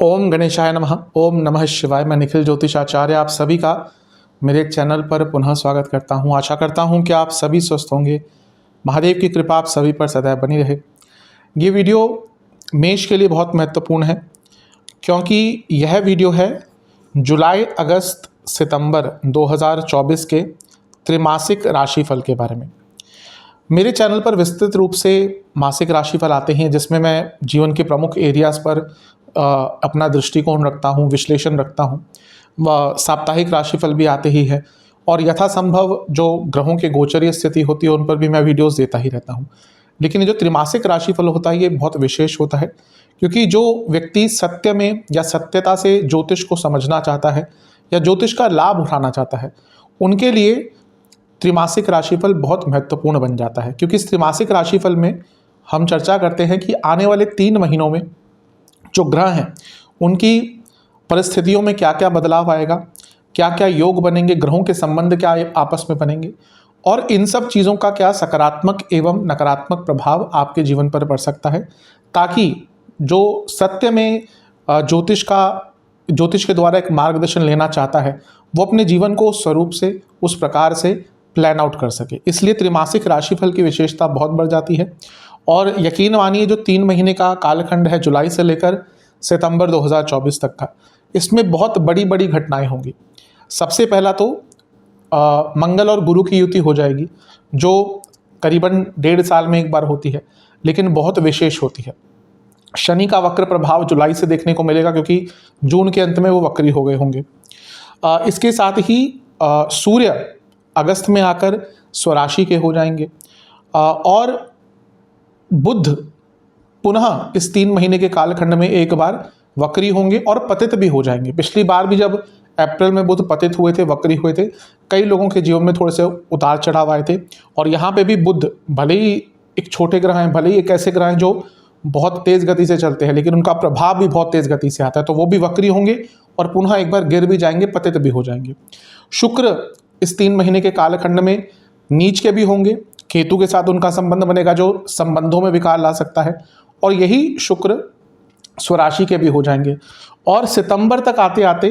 ओम गणेशाय नमः। ओम नमः शिवाय। मैं निखिल ज्योतिषाचार्य आप सभी का मेरे चैनल पर पुनः स्वागत करता हूं। आशा करता हूं कि आप सभी स्वस्थ होंगे। महादेव की कृपा आप सभी पर सदैव बनी रहे। ये वीडियो मेष के लिए बहुत महत्वपूर्ण है क्योंकि यह वीडियो है जुलाई, अगस्त, सितंबर 2024 के त्रैमासिक राशिफल के बारे में। मेरे चैनल पर विस्तृत रूप से मासिक राशिफल आते हैं जिसमें मैं जीवन के प्रमुख एरियाज़ पर अपना दृष्टिकोण रखता हूँ, विश्लेषण रखता हूँ। व साप्ताहिक राशिफल भी आते ही है और यथासंभव जो ग्रहों के गोचरीय स्थिति होती है उन पर भी मैं वीडियोस देता ही रहता हूँ। लेकिन ये जो त्रैमासिक राशिफल होता है ये बहुत विशेष होता है क्योंकि जो व्यक्ति सत्य में या सत्यता से ज्योतिष को समझना चाहता है या ज्योतिष का लाभ उठाना चाहता है उनके लिए त्रैमासिक राशिफल बहुत महत्वपूर्ण बन जाता है। क्योंकि इस त्रैमासिक राशिफल में हम चर्चा करते हैं कि आने वाले 3 महीनों में जो ग्रह हैं उनकी परिस्थितियों में क्या क्या बदलाव आएगा, क्या क्या योग बनेंगे, ग्रहों के संबंध क्या आपस में बनेंगे और इन सब चीज़ों का क्या सकारात्मक एवं नकारात्मक प्रभाव आपके जीवन पर पड़ सकता है, ताकि जो सत्य में ज्योतिष के द्वारा एक मार्गदर्शन लेना चाहता है वो अपने जीवन को उस स्वरूप से, उस प्रकार से प्लान आउट कर सके। इसलिए त्रैमासिक राशिफल की विशेषता बहुत बढ़ जाती है। और यकीन मानिए जो 3 महीने का कालखंड है जुलाई से लेकर सितंबर 2024 तक का, इसमें बहुत बड़ी बड़ी घटनाएं होंगी। सबसे पहला तो मंगल और गुरु की युति हो जाएगी जो करीबन 1.5 साल में एक बार होती है लेकिन बहुत विशेष होती है। शनि का वक्र प्रभाव जुलाई से देखने को मिलेगा क्योंकि जून के अंत में वो वक्री हो गए होंगे। इसके साथ ही सूर्य अगस्त में आकर स्वराशि के हो जाएंगे और बुध पुनः इस 3 महीने के कालखंड में एक बार वक्री होंगे और पतित भी हो जाएंगे। पिछली बार भी जब अप्रैल में बुध पतित हुए थे, वक्री हुए थे, कई लोगों के जीवन में थोड़े से उतार चढ़ाव आए थे। और यहाँ पे भी बुध भले ही एक छोटे ग्रह हैं, भले ही एक ऐसे ग्रह हैं जो बहुत तेज़ गति से चलते हैं लेकिन उनका प्रभाव भी बहुत तेज़ गति से आता है, तो वो भी वक्री होंगे और पुनः एक बार गिर भी जाएंगे, पतित भी हो जाएंगे। शुक्र इस 3 महीने के कालखंड में नीच के भी होंगे, केतु के साथ उनका संबंध बनेगा जो संबंधों में विकार ला सकता है, और यही शुक्र स्वराशि के भी हो जाएंगे। और सितंबर तक आते आते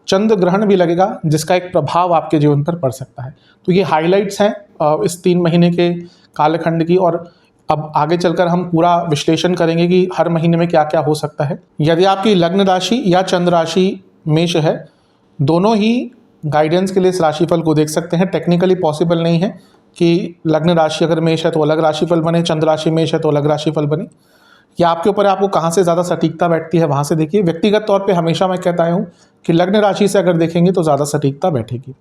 चंद्र ग्रहण भी लगेगा जिसका एक प्रभाव आपके जीवन पर पड़ सकता है। तो ये हाइलाइट्स हैं इस 3 महीने के कालखंड की। और अब आगे चलकर हम पूरा विश्लेषण करेंगे कि हर महीने में क्या क्या हो सकता है। यदि आपकी लग्न राशि या चंद्र राशि मेष है, दोनों ही गाइडेंस के लिए इस राशिफल को देख सकते हैं। टेक्निकली पॉसिबल नहीं है कि लग्न राशि अगर मेष है तो अलग राशिफल बने, चंद्र राशि मेष है तो अलग राशिफल बने। या आपके ऊपर है, आपको कहाँ से ज़्यादा सटीकता बैठती है वहाँ से देखिए। व्यक्तिगत तौर पे हमेशा मैं कहता हूँ कि लग्न राशि से अगर देखेंगे तो ज़्यादा सटीकता बैठेगी।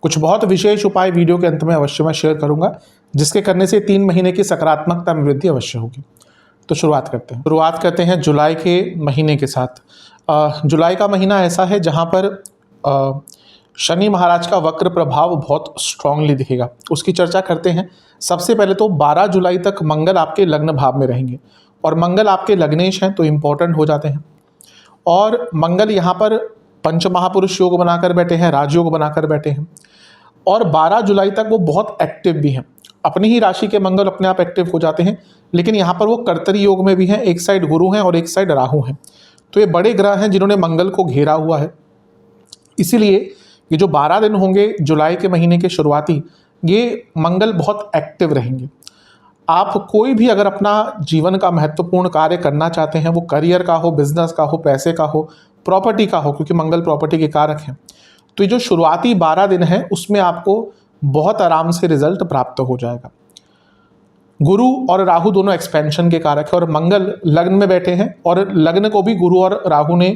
कुछ बहुत विशेष उपाय वीडियो के अंत में अवश्य मैं शेयर करूँगा जिसके करने से 3 महीने की सकारात्मकता में वृद्धि अवश्य होगी। तो शुरुआत करते हैं जुलाई के महीने के साथ। जुलाई का महीना ऐसा है जहाँ पर शनि महाराज का वक्र प्रभाव बहुत स्ट्रांगली दिखेगा, उसकी चर्चा करते हैं। सबसे पहले तो 12 जुलाई तक मंगल आपके लग्न भाव में रहेंगे और मंगल आपके लग्नेश हैं तो इम्पोर्टेंट हो जाते हैं। और मंगल यहाँ पर पंच महापुरुष योग बनाकर बैठे हैं, राजयोग बनाकर बैठे हैं और 12 जुलाई तक वो बहुत एक्टिव भी हैं। अपनी ही राशि के मंगल अपने आप एक्टिव हो जाते हैं लेकिन यहाँ पर वो कर्तरी योग में भी हैं। एक साइड गुरु हैं और एक साइड राहु हैं, तो ये बड़े ग्रह हैं जिन्होंने मंगल को घेरा हुआ है। इसीलिए ये जो 12 दिन होंगे जुलाई के महीने के शुरुआती, ये मंगल बहुत एक्टिव रहेंगे। आप कोई भी अगर अपना जीवन का महत्वपूर्ण कार्य करना चाहते हैं, वो करियर का हो, बिजनेस का हो, पैसे का हो, प्रॉपर्टी का हो, क्योंकि मंगल प्रॉपर्टी के कारक हैं, तो ये जो शुरुआती 12 दिन हैं उसमें आपको बहुत आराम से रिजल्ट प्राप्त हो जाएगा। गुरु और राहु दोनों एक्सपेंशन के कारक है और मंगल लग्न में बैठे हैं और लग्न को भी गुरु और राहु ने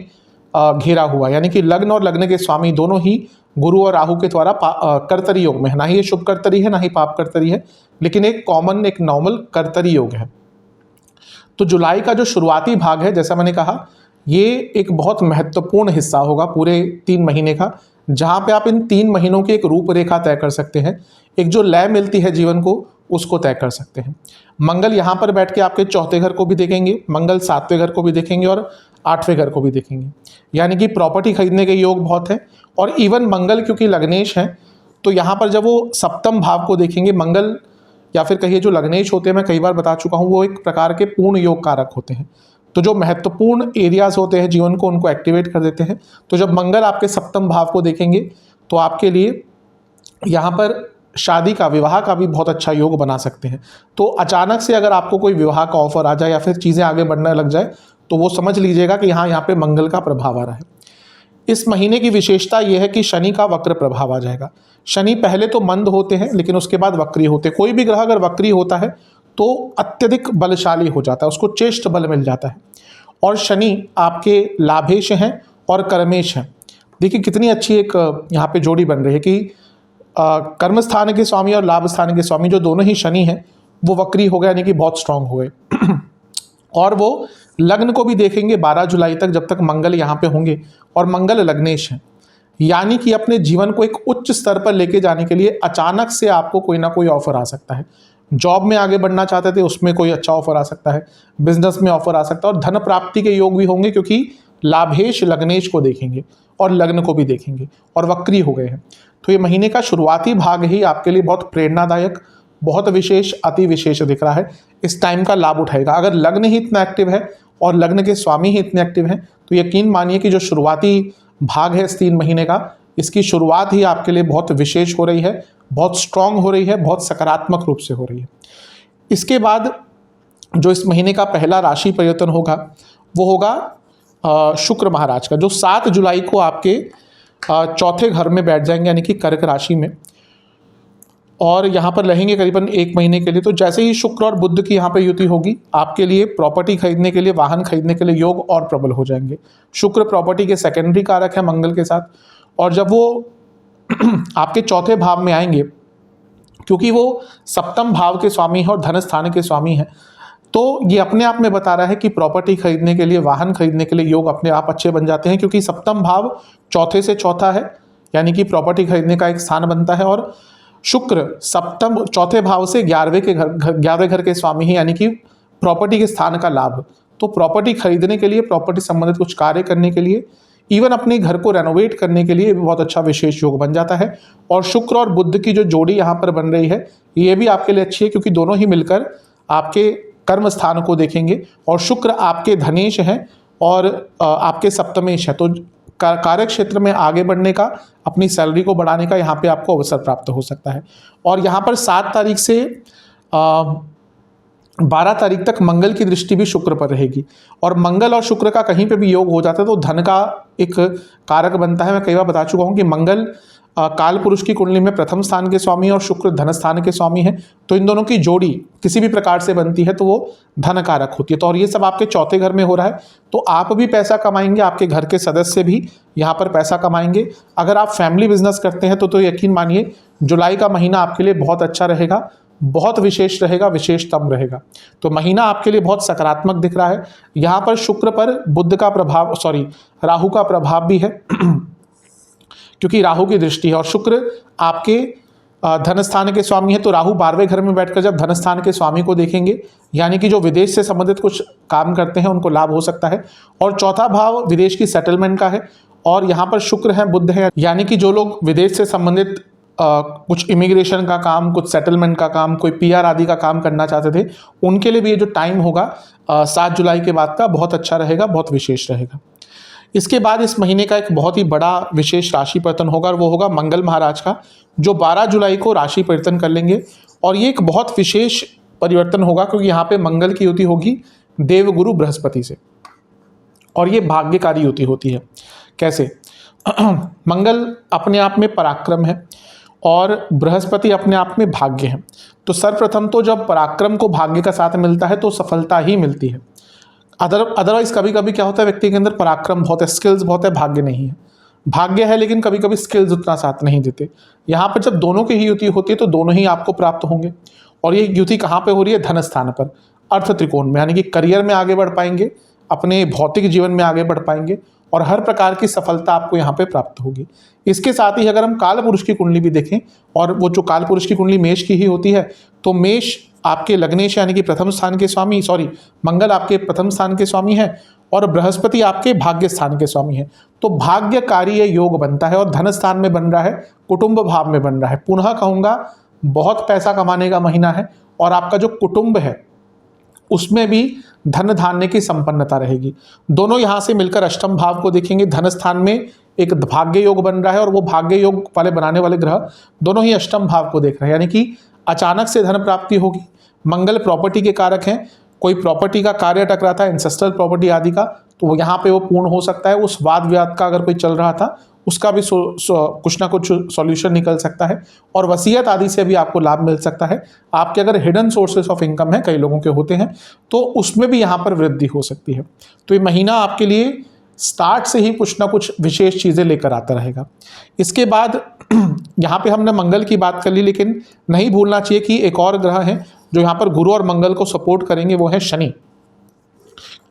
घेरा हुआ, यानी कि लग्न और लग्न के स्वामी दोनों ही गुरु और राहु के द्वारा कर्तरी योग में है। ना ही ये शुभ कर्तरी है ना ही पाप कर्तरी है, लेकिन एक कॉमन, एक नॉर्मल कर्तरी योग है। तो जुलाई का जो शुरुआती भाग है, जैसा मैंने कहा, ये एक बहुत महत्वपूर्ण हिस्सा होगा पूरे 3 महीने का, जहाँ पे आप इन 3 महीनों की एक रूपरेखा तय कर सकते हैं, एक जो लय मिलती है जीवन को उसको तय कर सकते हैं। मंगल यहाँ पर बैठ के आपके 4थे घर को भी देखेंगे, मंगल 7वें घर को भी देखेंगे और 8वें घर को भी देखेंगे, यानी कि प्रॉपर्टी खरीदने के योग बहुत है। और इवन मंगल क्योंकि लग्नेश हैं तो यहाँ पर जब वो सप्तम भाव को देखेंगे, मंगल या फिर कहिए जो लग्नेश होते हैं, मैं कई बार बता चुका हूँ, वो एक प्रकार के पूर्ण योग कारक होते हैं। तो जो महत्वपूर्ण एरियाज होते हैं जीवन को, उनको एक्टिवेट कर देते हैं। तो जब मंगल आपके सप्तम भाव को देखेंगे तो आपके लिए यहाँ पर शादी का, विवाह का भी बहुत अच्छा योग बना सकते हैं। तो अचानक से अगर आपको कोई विवाह का ऑफर आ जाए या फिर चीज़ें आगे बढ़ने लग जाए तो वो समझ लीजिएगा कि हाँ, यहाँ पे मंगल का प्रभाव आ रहा है। इस महीने की विशेषता यह है कि शनि का वक्र प्रभाव आ जाएगा। शनि पहले तो मंद होते हैं लेकिन उसके बाद वक्री होते हैं। कोई भी ग्रह अगर वक्री होता है तो अत्यधिक बलशाली हो जाता है, उसको चेष्ट बल मिल जाता है। और शनि आपके लाभेश हैं और कर्मेश हैं। देखिए कितनी अच्छी एक यहाँ पे जोड़ी बन रही है कि कर्म स्थान के स्वामी और लाभ स्थान के स्वामी जो दोनों ही शनि हैं वो वक्री हो गए, यानी कि बहुत स्ट्रांग हो गए। और वो लग्न को भी देखेंगे 12 जुलाई तक, जब तक मंगल यहाँ पे होंगे, और मंगल लग्नेश हैं, यानी कि अपने जीवन को एक उच्च स्तर पर लेके जाने के लिए अचानक से आपको कोई ना कोई ऑफर आ सकता है। जॉब में आगे बढ़ना चाहते थे उसमें कोई अच्छा ऑफर आ सकता है, बिजनेस में ऑफर आ सकता है, और धन प्राप्ति के योग भी होंगे क्योंकि लाभेश लग्नेश को देखेंगे और लग्न को भी देखेंगे और वक्री हो गए हैं। तो ये महीने का शुरुआती भाग ही आपके लिए बहुत प्रेरणादायक, बहुत विशेष, अति विशेष दिख रहा है। इस टाइम का लाभ उठाएगा। अगर लग्न ही इतना एक्टिव है और लग्न के स्वामी ही इतने एक्टिव हैं तो यकीन मानिए कि जो शुरुआती भाग है इस 3 महीने का, इसकी शुरुआत ही आपके लिए बहुत विशेष हो रही है, बहुत स्ट्रांग हो रही है, बहुत सकारात्मक रूप से हो रही है। इसके बाद जो इस महीने का पहला राशि परिवर्तन होगा वो होगा शुक्र महाराज का, जो 7 जुलाई को आपके चौथे घर में बैठ जाएंगे, यानी कि कर्क राशि में, और यहाँ पर रहेंगे करीबन 1 महीने के लिए। तो जैसे ही शुक्र और बुध की यहाँ पर युति होगी, आपके लिए प्रॉपर्टी खरीदने के लिए, वाहन खरीदने के लिए योग और प्रबल हो जाएंगे। शुक्र प्रॉपर्टी के सेकेंडरी कारक है मंगल के साथ, और जब वो आपके चौथे भाव में आएंगे, क्योंकि वो सप्तम भाव के स्वामी हैं और धन स्थान के स्वामी हैं, तो ये अपने आप में बता रहा है कि प्रॉपर्टी खरीदने के लिए, वाहन खरीदने के लिए योग अपने आप अच्छे बन जाते हैं, क्योंकि सप्तम भाव चौथे से चौथा है, यानी कि प्रॉपर्टी खरीदने का एक स्थान बनता है। और शुक्र सप्तम चौथे भाव से 11वें घर के स्वामी हैं, यानी कि प्रॉपर्टी के स्थान का लाभ। तो प्रॉपर्टी खरीदने के लिए, प्रॉपर्टी संबंधित कुछ कार्य करने के लिए, इवन अपने घर को रेनोवेट करने के लिए भी बहुत अच्छा विशेष योग बन जाता है। और शुक्र और बुध की जो जोड़ी यहाँ पर बन रही है ये भी आपके लिए अच्छी है, क्योंकि दोनों ही मिलकर आपके कर्म स्थान को देखेंगे, और शुक्र आपके धनेश हैं और आपके सप्तमेश है। तो कार्य क्षेत्र में आगे बढ़ने का, अपनी सैलरी को बढ़ाने का यहाँ पे आपको अवसर प्राप्त हो सकता है। और यहाँ पर 7 तारीख से 12 तारीख तक मंगल की दृष्टि भी शुक्र पर रहेगी, और मंगल और शुक्र का कहीं पे भी योग हो जाता है तो धन का एक कारक बनता है। मैं कई बार बता चुका हूँ कि मंगल काल पुरुष की कुंडली में प्रथम स्थान के स्वामी और शुक्र धन स्थान के स्वामी हैं, तो इन दोनों की जोड़ी किसी भी प्रकार से बनती है तो वो धन कारक होती है। तो और ये सब आपके चौथे घर में हो रहा है, तो आप भी पैसा कमाएंगे, आपके घर के सदस्य भी यहाँ पर पैसा कमाएंगे। अगर आप फैमिली बिजनेस करते हैं तो यकीन मानिए जुलाई का महीना आपके लिए बहुत अच्छा रहेगा, बहुत विशेष रहेगा, विशेषतम रहेगा। तो महीना आपके लिए बहुत सकारात्मक दिख रहा है। यहाँ पर शुक्र पर बुध का प्रभाव, राहु का प्रभाव भी है क्योंकि राहु की दृष्टि है, और शुक्र आपके धन स्थान के स्वामी है। तो राहु 12वें घर में बैठकर जब धन स्थान के स्वामी को देखेंगे, यानी कि जो विदेश से संबंधित कुछ काम करते हैं उनको लाभ हो सकता है। और चौथा भाव विदेश की सेटलमेंट का है, और यहाँ पर शुक्र है, बुध है, यानी कि जो लोग विदेश से संबंधित कुछ इमिग्रेशन का काम, कुछ सेटलमेंट का काम, कोई PR आदि का काम करना चाहते थे, उनके लिए भी ये जो टाइम होगा 7 जुलाई के बाद का बहुत अच्छा रहेगा, बहुत विशेष रहेगा। इसके बाद इस महीने का एक बहुत ही बड़ा विशेष राशि परिवर्तन होगा, और वो होगा मंगल महाराज का, जो 12 जुलाई को राशि परिवर्तन कर लेंगे। और ये एक बहुत विशेष परिवर्तन होगा क्योंकि यहाँ पे मंगल की युति होगी देवगुरु बृहस्पति से, और ये भाग्यकारी युति होती है। कैसे? मंगल अपने आप में पराक्रम है और बृहस्पति अपने आप में भाग्य है। तो सर्वप्रथम तो जब पराक्रम को भाग्य का साथ मिलता है तो सफलता ही मिलती है। अदरवाइज कभी कभी क्या होता है, व्यक्ति के अंदर पराक्रम बहुत है, स्किल्स बहुत है, भाग्य नहीं है। भाग्य है लेकिन कभी कभी स्किल्स उतना साथ नहीं देते। यहाँ पर जब दोनों की ही युति होती है तो दोनों ही आपको प्राप्त होंगे। और ये युति कहाँ पे हो रही है? धन स्थान पर, अर्थ त्रिकोण में, यानी कि करियर में आगे बढ़ पाएंगे, अपने भौतिक जीवन में आगे बढ़ पाएंगे, और हर प्रकार की सफलता आपको यहाँ पे प्राप्त होगी। इसके साथ ही अगर हम काल पुरुष की कुंडली भी देखें, और वो जो काल पुरुष की कुंडली मेष की ही होती है, तो मेष आपके लग्नेश यानी कि प्रथम स्थान के स्वामी, मंगल आपके प्रथम स्थान के स्वामी हैं, और बृहस्पति आपके भाग्य स्थान के स्वामी हैं। तो भाग्यकारी ये योग बनता है, और धन स्थान में बन रहा है, कुटुंब भाव में बन रहा है। पुनः कहूँगा बहुत पैसा कमाने का महीना है, और आपका जो कुटुंब है उसमें भी धन धान्य की संपन्नता रहेगी। दोनों यहाँ से मिलकर अष्टम भाव को देखेंगे, धन स्थान में एक भाग्य योग बन रहा है और वो भाग्य योग वाले बनाने वाले ग्रह दोनों ही अष्टम भाव को देख रहे हैं, यानी कि अचानक से धन प्राप्ति होगी। मंगल प्रॉपर्टी के कारक हैं, कोई प्रॉपर्टी का कार्य अटक रहा था, इंसेस्ट्रल प्रॉपर्टी आदि का, तो वो यहाँ पे वो पूर्ण हो सकता है। उस वाद विवाद का अगर कोई चल रहा था उसका भी कुछ ना कुछ सॉल्यूशन निकल सकता है, और वसीयत आदि से भी आपको लाभ मिल सकता है। आपके अगर हिडन सोर्सेस ऑफ इनकम है, कई लोगों के होते हैं, तो उसमें भी यहाँ पर वृद्धि हो सकती है। तो ये महीना आपके लिए स्टार्ट से ही कुछ ना कुछ विशेष चीज़ें लेकर आता रहेगा। इसके बाद यहाँ पे हमने मंगल की बात कर ली, लेकिन नहीं भूलना चाहिए कि एक और ग्रह है जो यहाँ पर गुरु और मंगल को सपोर्ट करेंगे, वो है शनि।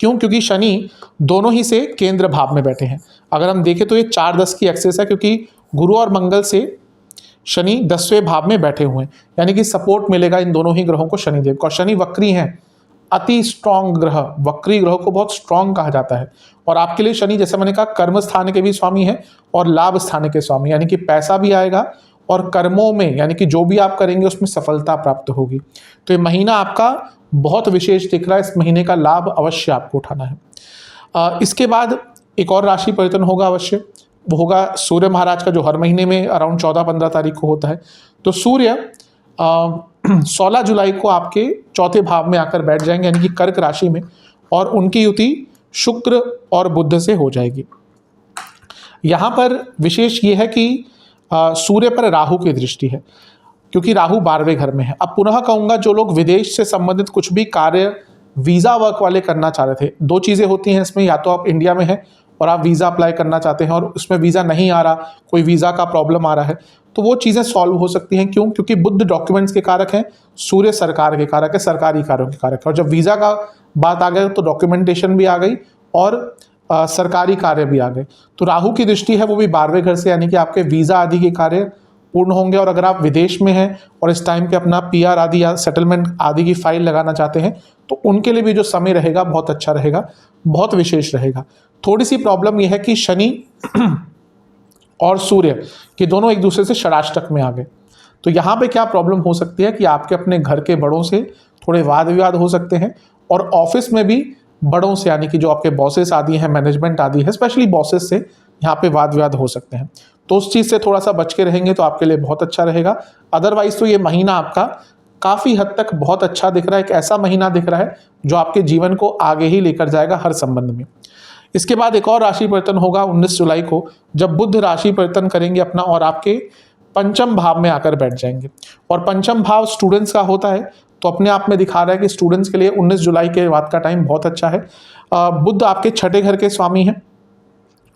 क्यों? क्योंकि शनि दोनों ही से केंद्र भाव में बैठे हैं। अगर हम देखें तो ये 4-10 की एक्सेस है, क्योंकि गुरु और मंगल से शनि 10वें भाव में बैठे हुए हैं, यानी कि सपोर्ट मिलेगा इन दोनों ही ग्रहों को शनिदेव को। और शनि वक्री हैं, अति स्ट्रॉन्ग ग्रह, वक्री ग्रह को बहुत स्ट्रॉन्ग कहा जाता है। और आपके लिए शनि, जैसे मैंने कहा, कर्म स्थान के भी स्वामी है और लाभ स्थान के स्वामी, यानी कि पैसा भी आएगा और कर्मों में, यानी कि जो भी आप करेंगे उसमें सफलता प्राप्त होगी। तो ये महीना आपका बहुत विशेष दिख रहा है, इस महीने का लाभ अवश्य आपको उठाना है। इसके बाद एक और राशि परिवर्तन होगा अवश्य, वो होगा सूर्य महाराज का, जो हर महीने में अराउंड 14-15 तारीख को होता है। तो सूर्य 16 जुलाई को आपके चौथे भाव में आकर बैठ जाएंगे, यानी कि कर्क राशि में, और उनकी युति शुक्र और बुध से हो जाएगी। यहाँ पर विशेष ये है कि सूर्य पर राहु की दृष्टि है, क्योंकि राहु 12वें घर में है। अब पुनः कहूँगा, जो लोग विदेश से संबंधित कुछ भी कार्य वीज़ा वर्क वाले करना चाह रहे थे, दो चीज़ें होती हैं इसमें, या तो आप इंडिया में हैं और आप वीज़ा अप्लाई करना चाहते हैं और उसमें वीज़ा नहीं आ रहा, कोई वीज़ा का प्रॉब्लम आ रहा है, तो वो चीज़ें सॉल्व हो सकती हैं। क्यों? क्योंकि बुध डॉक्यूमेंट्स के कारक हैं, सूर्य सरकार के कारक है, सरकारी कार्यों के कारक है। और जब वीज़ा का बात आ गई तो डॉक्यूमेंटेशन भी आ गई और सरकारी कार्य भी आ गए। तो राहु की दृष्टि है, वो भी 12वें घर से, यानी कि आपके वीज़ा आदि के कार्य पूर्ण होंगे। और अगर आप विदेश में हैं और इस टाइम पे अपना PR आदि या सेटलमेंट आदि की फाइल लगाना चाहते हैं, तो उनके लिए भी जो समय रहेगा बहुत अच्छा रहेगा, बहुत विशेष रहेगा। थोड़ी सी प्रॉब्लम यह है कि शनि और सूर्य के दोनों एक दूसरे से षडाष्टक में आ गए। तो यहाँ पे क्या प्रॉब्लम हो सकती है कि आपके अपने घर के बड़ों से थोड़े वाद विवाद हो सकते हैं, और ऑफिस में भी बड़ों से, यानी कि जो आपके बॉसेस आदि हैं, मैनेजमेंट आदि है, स्पेशली बॉसेस से यहाँ पे वाद विवाद हो सकते हैं। तो उस चीज़ से थोड़ा सा बच के रहेंगे तो आपके लिए बहुत अच्छा रहेगा। अदरवाइज तो ये महीना आपका काफ़ी हद तक बहुत अच्छा दिख रहा है, एक ऐसा महीना दिख रहा है जो आपके जीवन को आगे ही लेकर जाएगा हर संबंध में। इसके बाद एक और राशि परिवर्तन होगा 19 जुलाई को, जब बुध राशि परिवर्तन करेंगे अपना और आपके पंचम भाव में आकर बैठ जाएंगे। और पंचम भाव स्टूडेंट्स का होता है, तो अपने आप में दिखा रहा है कि स्टूडेंट्स के लिए 19 जुलाई के बाद का टाइम बहुत अच्छा है। बुध आपके छठे घर के स्वामी हैं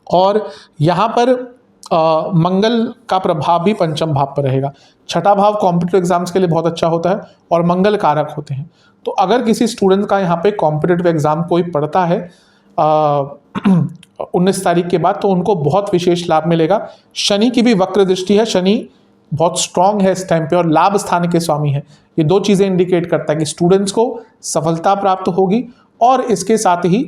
और यहाँ पर मंगल का प्रभाव भी पंचम भाव पर रहेगा। छठा भाव कॉम्पिटिटिव एग्जाम्स के लिए बहुत अच्छा होता है और मंगल कारक होते हैं। तो अगर किसी स्टूडेंट का यहाँ पे कॉम्पिटिटिव एग्जाम कोई पढ़ता है 19 तारीख के बाद, तो उनको बहुत विशेष लाभ मिलेगा। शनि की भी वक्र दृष्टि है, शनि बहुत स्ट्रांग है इस टाइम पे और लाभ स्थान के स्वामी है। ये दो चीज़ें इंडिकेट करता है कि स्टूडेंट्स को सफलता प्राप्त होगी। और इसके साथ ही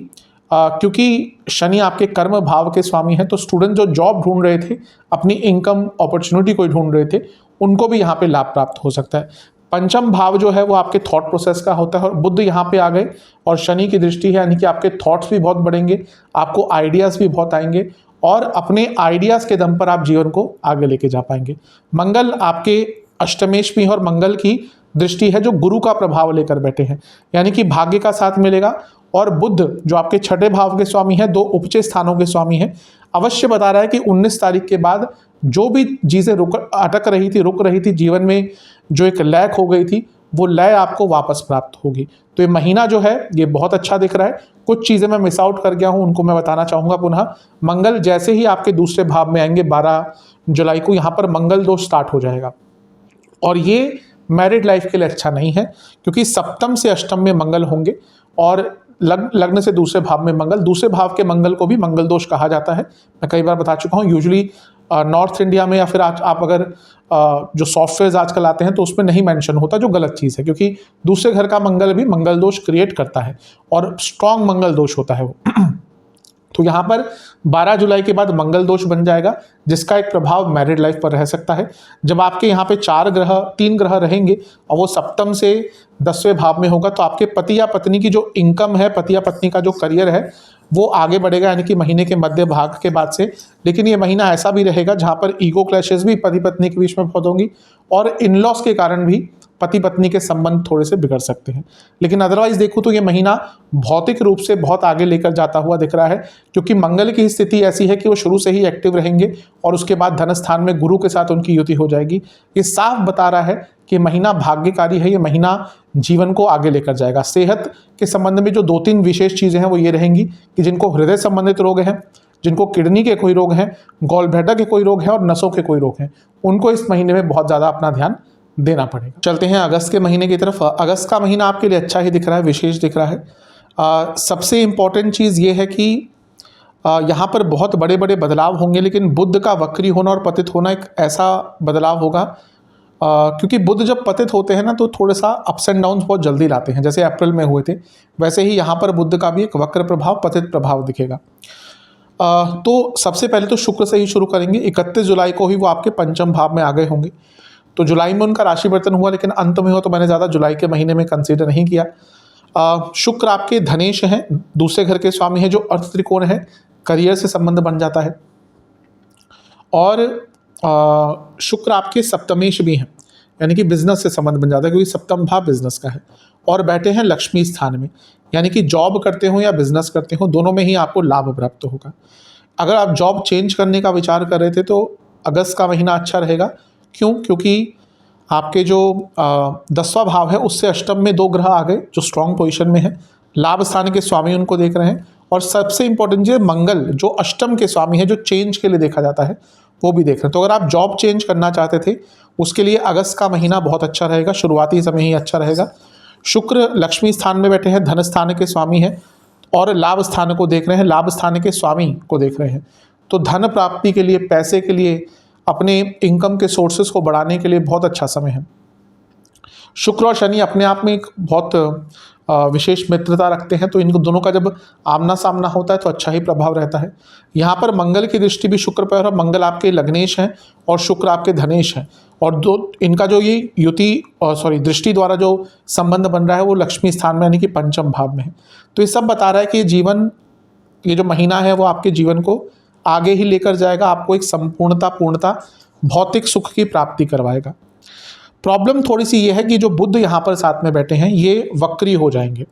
क्योंकि शनि आपके कर्म भाव के स्वामी हैं, तो स्टूडेंट जो जॉब ढूंढ रहे थे, अपनी इनकम अपॉर्चुनिटी कोई ढूंढ रहे थे, उनको भी यहाँ पे लाभ प्राप्त हो सकता है। पंचम भाव जो है वो आपके थॉट प्रोसेस का होता है और बुध यहाँ पे आ गए और शनि की दृष्टि है, यानी कि आपके थॉट्स भी बहुत बढ़ेंगे, आपको आइडियाज़ भी बहुत आएंगे और अपने आइडियाज़ के दम पर आप जीवन को आगे लेके जा पाएंगे। मंगल आपके अष्टमेश में और मंगल की दृष्टि है जो गुरु का प्रभाव लेकर बैठे हैं, यानी कि भाग्य का साथ मिलेगा। और बुध जो आपके छठे भाव के स्वामी हैं, दो उपचे स्थानों के स्वामी हैं, अवश्य बता रहा है कि 19 तारीख के बाद जो भी चीज़ें अटक रही थी, रुक रही थी जीवन में, जो एक लय हो गई थी, वो लय आपको वापस प्राप्त होगी। तो ये महीना जो है ये बहुत अच्छा दिख रहा है। कुछ चीज़ें मैं मिस आउट कर गया हूँ, उनको मैं बताना चाहूँगा पुनः। मंगल जैसे ही आपके दूसरे भाव में आएंगे 12 जुलाई को, यहाँ पर मंगल दोष स्टार्ट हो जाएगा और ये मैरिड लाइफ के लिए अच्छा नहीं है, क्योंकि सप्तम से अष्टम में मंगल होंगे और लग्न से दूसरे भाव में मंगल, दूसरे भाव के मंगल को भी मंगल दोष कहा जाता है। मैं कई बार बता चुका हूँ। यूजुअली नॉर्थ इंडिया में या फिर आज आप अगर जो सॉफ्टवेयर आजकल आते हैं तो उसमें नहीं मेंशन होता, जो गलत चीज़ है, क्योंकि दूसरे घर का मंगल भी मंगल दोष क्रिएट करता है और स्ट्रॉन्ग मंगल दोष होता है वो। तो यहाँ पर 12 जुलाई के बाद मंगल दोष बन जाएगा, जिसका एक प्रभाव मैरिड लाइफ पर रह सकता है। जब आपके यहाँ पे 3 ग्रह रहेंगे और वो सप्तम से 10वें भाव में होगा, तो आपके पति या पत्नी की जो इनकम है, पति या पत्नी का जो करियर है, वो आगे बढ़ेगा, यानी कि महीने के मध्य भाग के बाद से। लेकिन ये महीना ऐसा भी रहेगा जहाँ पर ईगो क्लैशेस भी पति पत्नी के बीच में बहुत होंगी और इन लॉस के कारण भी पति पत्नी के संबंध थोड़े से बिगड़ सकते हैं। लेकिन अदरवाइज देखूं तो ये महीना भौतिक रूप से बहुत आगे लेकर जाता हुआ दिख रहा है, क्योंकि मंगल की स्थिति ऐसी है कि वो शुरू से ही एक्टिव रहेंगे और उसके बाद धन स्थान में गुरु के साथ उनकी युति हो जाएगी। ये साफ बता रहा है कि महीना भाग्यकारी है, ये महीना जीवन को आगे लेकर जाएगा। सेहत के संबंध में जो 2-3 विशेष चीज़ें हैं वो ये रहेंगी कि जिनको हृदय संबंधित रोग हैं, जिनको किडनी के कोई रोग हैं, गॉल ब्लैडर के कोई रोग हैं और नसों के कोई रोग हैं, उनको इस महीने में बहुत ज़्यादा अपना ध्यान देना पड़ेगा। चलते हैं अगस्त के महीने की तरफ। अगस्त का महीना आपके लिए अच्छा ही दिख रहा है, विशेष दिख रहा है। सबसे इम्पॉर्टेंट चीज़ ये है कि यहाँ पर बहुत बड़े बड़े बदलाव होंगे, लेकिन बुध का वक्री होना और पतित होना एक ऐसा बदलाव होगा, क्योंकि बुध जब पतित होते हैं ना तो थोड़ा सा अप्स एंड डाउन्स बहुत जल्दी लाते हैं, जैसे अप्रैल में हुए थे, वैसे ही यहाँ पर बुध का भी एक वक्र प्रभाव, पतित प्रभाव दिखेगा। तो सबसे पहले तो शुक्र से ही शुरू करेंगे। 31 जुलाई को ही वो आपके पंचम भाव में आ गए होंगे। तो जुलाई में उनका राशि परिवर्तन हुआ, लेकिन अंत में हो तो मैंने ज़्यादा जुलाई के महीने में कंसीडर नहीं किया। शुक्र आपके धनेश हैं, दूसरे घर के स्वामी हैं, जो अर्थ त्रिकोण है, करियर से संबंध बन जाता है। और शुक्र आपके सप्तमेश भी हैं, यानी कि बिजनेस से संबंध बन जाता है, क्योंकि सप्तम भाव बिजनेस का है। और बैठे हैं लक्ष्मी स्थान में, यानी कि जॉब करते हो या बिजनेस करते हो, दोनों में ही आपको लाभ प्राप्त होगा। अगर आप जॉब चेंज करने का विचार कर रहे थे तो अगस्त का महीना अच्छा रहेगा। क्यों? क्योंकि आपके जो 10वां भाव है उससे अष्टम में 2 ग्रह आ गए जो स्ट्रॉन्ग पोजीशन में है, लाभ स्थान के स्वामी उनको देख रहे हैं। और सबसे इंपॉर्टेंट चीज़ मंगल जो अष्टम के स्वामी है, जो चेंज के लिए देखा जाता है, वो भी देख रहे हैं। तो अगर आप जॉब चेंज करना चाहते थे उसके लिए अगस्त का महीना बहुत अच्छा रहेगा, शुरुआती समय ही अच्छा रहेगा। शुक्र लक्ष्मी स्थान में बैठे हैं, धन स्थान के स्वामी हैं और लाभ स्थान को देख रहे हैं, लाभ स्थान के स्वामी को देख रहे हैं। तो धन प्राप्ति के लिए, पैसे के लिए, अपने इनकम के सोर्सेज को बढ़ाने के लिए बहुत अच्छा समय है। शुक्र और शनि अपने आप में एक बहुत विशेष मित्रता रखते हैं, तो इन दोनों का जब आमना सामना होता है तो अच्छा ही प्रभाव रहता है। यहाँ पर मंगल की दृष्टि भी शुक्र पर है, मंगल आपके लग्नेश हैं और शुक्र आपके धनेश हैं, और इनका जो ये युति दृष्टि द्वारा जो संबंध बन रहा है वो लक्ष्मी स्थान में, यानी कि पंचम भाव में है। तो ये सब बता रहा है कि ये जो महीना है वो आपके जीवन को आगे ही लेकर जाएगा, आपको एक पूर्णता भौतिक सुख की प्राप्ति करवाएगा। प्रॉब्लम थोड़ी सी ये है कि जो बुध यहाँ पर साथ में बैठे हैं ये वक्री हो जाएंगे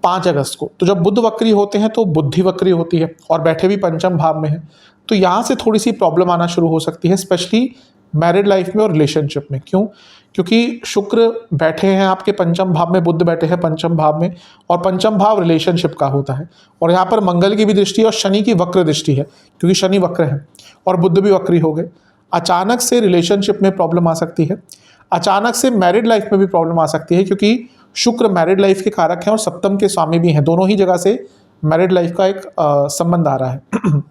5 अगस्त को। तो जब बुध वक्री होते हैं तो बुद्धि वक्री होती है और बैठे भी पंचम भाव में है, तो यहाँ से थोड़ी सी प्रॉब्लम आना शुरू हो सकती है, स्पेशली मैरिड लाइफ में और रिलेशनशिप में। क्यों? क्योंकि शुक्र बैठे हैं आपके पंचम भाव में, बुध बैठे हैं पंचम भाव में, और पंचम भाव रिलेशनशिप का होता है। और यहाँ पर मंगल की भी दृष्टि और शनि की वक्र दृष्टि है, क्योंकि शनि वक्र है और बुध भी वक्री हो गए। अचानक से रिलेशनशिप में प्रॉब्लम आ सकती है, अचानक से मैरिड लाइफ में भी प्रॉब्लम आ सकती है, क्योंकि शुक्र मैरिड लाइफ के कारक हैं और सप्तम के स्वामी भी हैं। दोनों ही जगह से मैरिड लाइफ का एक संबंध आ रहा है।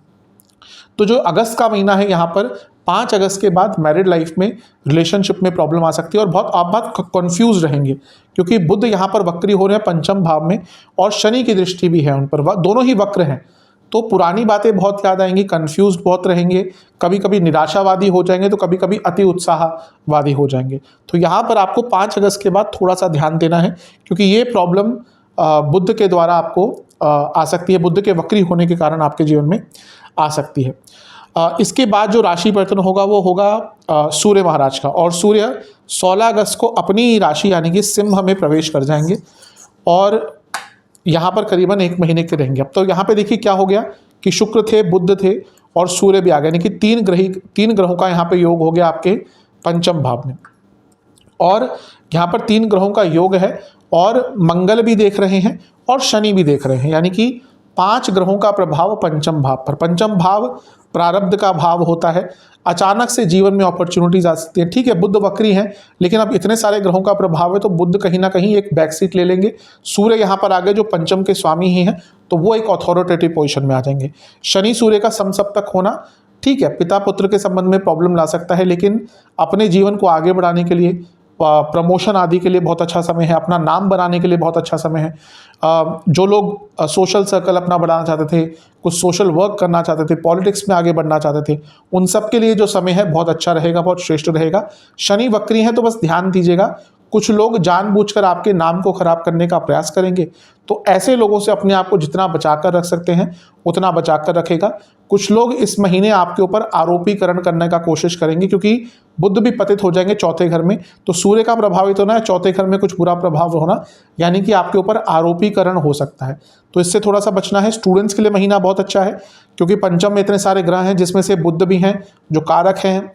तो जो अगस्त का महीना है यहाँ पर 5 अगस्त के बाद मैरिड लाइफ में, रिलेशनशिप में प्रॉब्लम आ सकती है और आप बहुत कंफ्यूज रहेंगे, क्योंकि बुध यहाँ पर वक्री हो रहे हैं पंचम भाव में और शनि की दृष्टि भी है उन पर, दोनों ही वक्र हैं। तो पुरानी बातें बहुत याद आएंगी, कंफ्यूज बहुत रहेंगे, कभी कभी निराशावादी हो जाएंगे तो कभी कभी अति उत्साहवादी हो जाएंगे। तो यहाँ पर आपको 5 अगस्त के बाद थोड़ा सा ध्यान देना है, क्योंकि ये प्रॉब्लम बुध के द्वारा आपको आ सकती है, बुध के वक्री होने के कारण आपके जीवन में आ सकती है। इसके बाद जो राशि परिवर्तन होगा वो होगा सूर्य महाराज का, और सूर्य 16 अगस्त को अपनी राशि यानी कि सिंह में प्रवेश कर जाएंगे और यहाँ पर करीबन 1 महीने के रहेंगे। अब तो यहाँ पे देखिए क्या हो गया कि शुक्र थे, बुध थे और सूर्य भी आ गए, यानी कि 3 ग्रहों का यहाँ पे योग हो गया आपके पंचम भाव में। और यहाँ पर 3 ग्रहों का योग है और मंगल भी देख रहे हैं और शनि भी देख रहे हैं, यानी कि 5 ग्रहों का प्रभाव पंचम भाव पर। पंचम भाव प्रारब्ध का भाव होता है, अचानक से जीवन में अपॉर्चुनिटीज आ सकती है। ठीक है, बुध वक्री हैं, लेकिन अब इतने सारे ग्रहों का प्रभाव है तो बुध कहीं ना कहीं एक बैक सीट ले लेंगे। सूर्य यहाँ पर आ गए जो पंचम के स्वामी ही हैं, तो वो एक अथॉरिटेटिव पोजीशन में आ जाएंगे। शनि सूर्य का समसप्तक होना ठीक है, पिता पुत्र के संबंध में प्रॉब्लम ला सकता है, लेकिन अपने जीवन को आगे बढ़ाने के लिए, प्रमोशन आदि के लिए बहुत अच्छा समय है, अपना नाम बनाने के लिए बहुत अच्छा समय है। जो लोग सोशल सर्कल अपना बढ़ाना चाहते थे, कुछ सोशल वर्क करना चाहते थे, पॉलिटिक्स में आगे बढ़ना चाहते थे, उन सब के लिए जो समय है बहुत अच्छा रहेगा, बहुत श्रेष्ठ रहेगा। शनि वक्री है तो बस ध्यान दीजिएगा, कुछ लोग जानबूझकर आपके नाम को खराब करने का प्रयास करेंगे, तो ऐसे लोगों से अपने आप को जितना बचाकर रख सकते हैं उतना बचाकर रखेगा। कुछ लोग इस महीने आपके ऊपर आरोपीकरण करने का कोशिश करेंगे, क्योंकि बुध भी पतित हो जाएंगे चौथे घर में, तो सूर्य का प्रभावित होना है, चौथे घर में कुछ बुरा प्रभाव होना, यानी कि आपके ऊपर आरोपीकरण हो सकता है, तो इससे थोड़ा सा बचना है। स्टूडेंट्स के लिए महीना बहुत अच्छा है, क्योंकि पंचम में इतने सारे ग्रह हैं, जिसमें से बुध भी हैं जो कारक हैं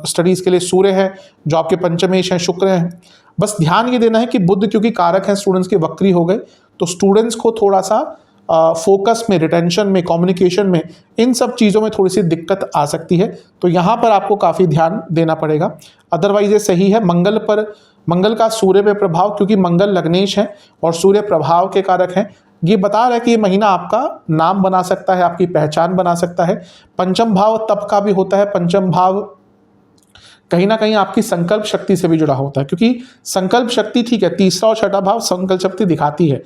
स्टडीज़ के लिए, सूर्य है जो आपके पंचमेश हैं, शुक्र हैं। बस ध्यान ये देना है कि बुध क्योंकि कारक हैं स्टूडेंट्स के, वक्री हो गए, तो स्टूडेंट्स को थोड़ा सा फोकस में, रिटेंशन में, कम्युनिकेशन में, इन सब चीज़ों में थोड़ी सी दिक्कत आ सकती है, तो यहाँ पर आपको काफ़ी ध्यान देना पड़ेगा। अदरवाइज ये सही है। मंगल का सूर्य पे प्रभाव, क्योंकि मंगल लग्नेश है और सूर्य प्रभाव के कारक हैं, ये बता रहा है कि ये महीना आपका नाम बना सकता है, आपकी पहचान बना सकता है। पंचम भाव तप का भी होता है, पंचम भाव कहीं ना कहीं आपकी संकल्प शक्ति से भी जुड़ा होता है, क्योंकि संकल्प शक्ति ठीक है, तीसरा और छठा भाव संकल्प शक्ति दिखाती है,